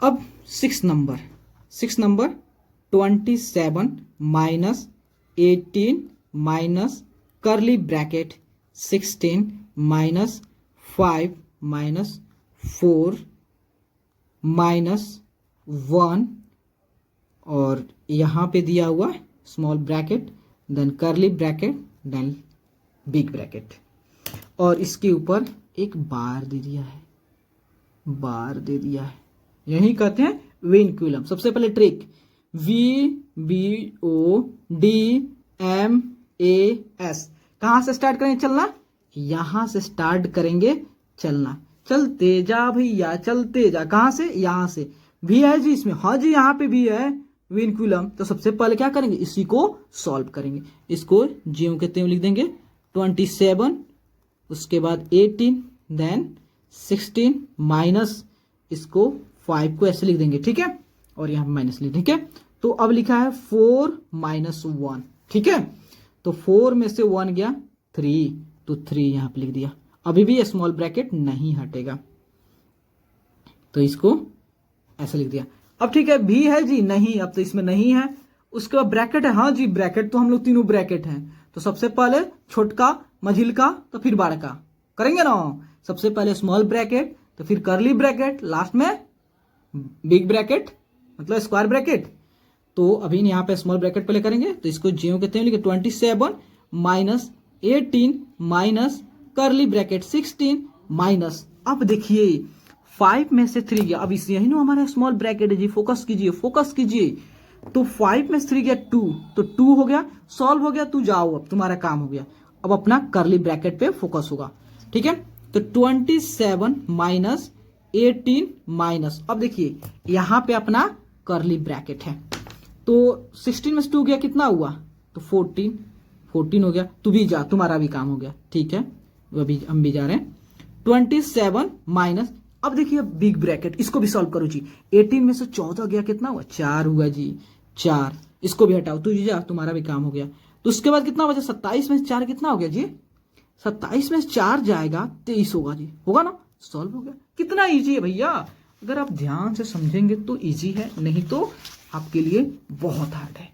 अब 6 number 27 minus 18 minus curly bracket 16 minus 5 minus 4 minus 1 और यहाँ पे दिया हुआ small bracket then curly bracket then big bracket और इसके ऊपर एक बार दे दिया है, यही कहते हैं विनक्यूलम। सबसे पहले ट्रिक VBODMAS कहां से स्टार्ट करेंगे चलना, यहां से स्टार्ट करेंगे चलना। चलते जा भैया चलते जा, कहां से, यहां से। भी है जी इसमें, हाँ जी यहाँ पे भी है विनक्यूलम। तो सबसे पहले क्या करेंगे, इसी को सॉल्व करेंगे। इसको ज्यों के त्यों लिख देंगे 27, उसके बाद 18 देन 16 माइनस इसको 5 को ऐसे लिख देंगे, ठीक है, और यहाँ माइनस लिख, ठीक है। तो अब लिखा है 4 माइनस 1, ठीक है। तो 4 में से 1 गया 3, तो 3 यहाँ पे लिख दिया। अभी भी स्मॉल ब्रैकेट नहीं हटेगा, तो इसको ऐसे लिख दिया। अब ठीक है, भी है जी नहीं, अब तो इसमें नहीं है। उसके बाद ब्रैकेट है, हाँ जी ब्रैकेट तो हम लोग तीनों ब्रैकेट हैं। तो सबसे पहले छोटका मझिल का तो फिर बड़ा का करेंगे ना। सबसे पहले स्मॉल ब्रैकेट तो फिर करली ब्रैकेट, लास्ट में बिग ब्रैकेट मतलब स्क्वायर ब्रैकेट। तो अभी यहाँ पे स्मॉल ब्रैकेट पहले करेंगे, तो इसको ज्यों के त्यों लिखे 27 minus 18 minus curly bracket 16 minus, अब देखिए 5 में से 3 गया। अब इस यही ना हमारा स्मॉल ब्रैकेट है जी, फोकस कीजिए। तो 5 में से 3 गया 2, तो 2 हो गया, सॉल्व हो गया, तू जाओ अब तुम्हारा काम हो गया। अब अपना करली ब्रैकेट पे फोकस होगा, ठीक है। तो 27 माइनस 18 माइनस, अब देखिए यहां पे अपना करली ब्रैकेट है। तो 16 में से 2 गया, कितना हुआ, तो 14 हो गया। तू भी जा, तुम्हारा भी काम हो गया, ठीक है। अभी हम भी जा रहे हैं 27 माइनस, अब देखिए बिग ब्रैकेट, इसको भी सॉल्व करो जी। 18 में से 14 गया, कितना हुआ, 4 हुआ जी, 4। इसको भी हटाओ, तू जी जा, तुम्हारा भी काम हो गया। तो उसके बाद कितना बचा, 27 में से 4 कितना हो गया जी, 27 में से 4 जाएगा 23 होगा जी, होगा ना, सॉल्व हो गया। कितना इजी है भैया, अगर आप ध्यान से समझेंगे तो इजी है, नहीं तो आपके लिए बहुत हार्ड है।